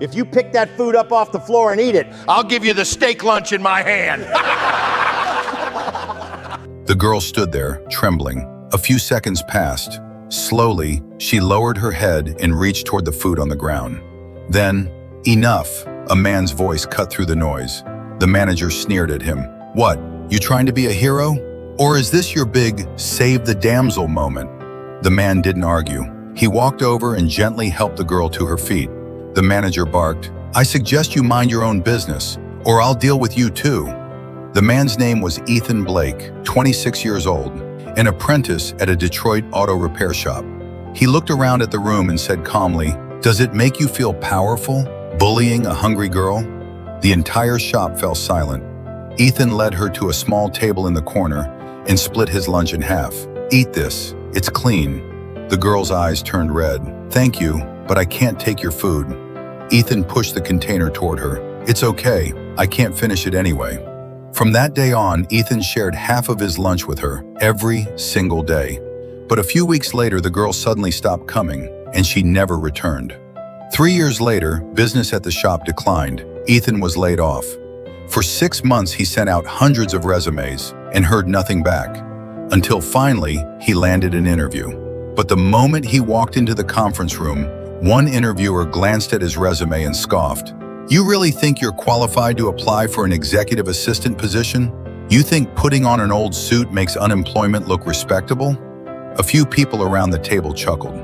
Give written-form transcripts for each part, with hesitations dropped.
If you pick that food up off the floor and eat it, I'll give you the steak lunch in my hand. The girl stood there, trembling. A few seconds passed. Slowly, she lowered her head and reached toward the food on the ground. Then, enough, a man's voice cut through the noise. The manager sneered at him. What, you trying to be a hero? Or is this your big save the damsel moment? The man didn't argue. He walked over and gently helped the girl to her feet. The manager barked, I suggest you mind your own business, or I'll deal with you too. The man's name was Ethan Blake, 26 years old, an apprentice at a Detroit auto repair shop. He looked around at the room and said calmly, Does it make you feel powerful, bullying a hungry girl? The entire shop fell silent. Ethan led her to a small table in the corner and split his lunch in half. Eat this, it's clean. The girl's eyes turned red. Thank you, but I can't take your food. Ethan pushed the container toward her. It's okay, I can't finish it anyway. From that day on, Ethan shared half of his lunch with her every single day. But a few weeks later, the girl suddenly stopped coming, and she never returned. 3 years later, business at the shop declined. Ethan was laid off. For 6 months, he sent out hundreds of resumes and heard nothing back, until finally, he landed an interview. But the moment he walked into the conference room, one interviewer glanced at his resume and scoffed. You really think you're qualified to apply for an executive assistant position? You think putting on an old suit makes unemployment look respectable? A few people around the table chuckled.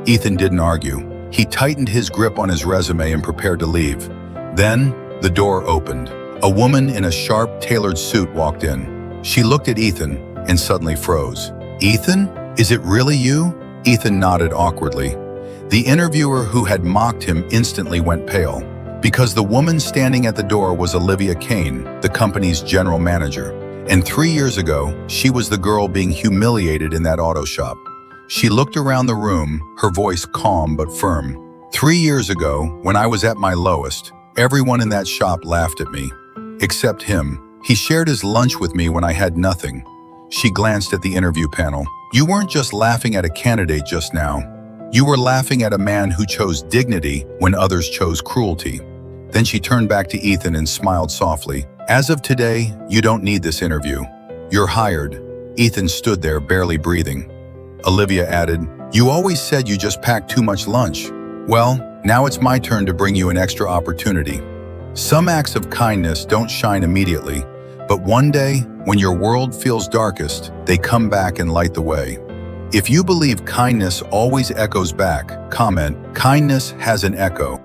Ethan didn't argue. He tightened his grip on his resume and prepared to leave. Then, the door opened. A woman in a sharp, tailored suit walked in. She looked at Ethan and suddenly froze. Ethan? Is it really you? Ethan nodded awkwardly. The interviewer who had mocked him instantly went pale, because the woman standing at the door was Olivia Kane, the company's general manager. And 3 years ago, she was the girl being humiliated in that auto shop. She looked around the room, her voice calm but firm. 3 years ago, when I was at my lowest, everyone in that shop laughed at me. Except him. He shared his lunch with me when I had nothing. She glanced at the interview panel. You weren't just laughing at a candidate just now. You were laughing at a man who chose dignity when others chose cruelty. Then she turned back to Ethan and smiled softly. As of today, you don't need this interview. You're hired. Ethan stood there, barely breathing. Olivia added, You always said you just packed too much lunch. Well, now it's my turn to bring you an extra opportunity. Some acts of kindness don't shine immediately, but one day, when your world feels darkest, they come back and light the way. If you believe kindness always echoes back, comment, Kindness has an echo.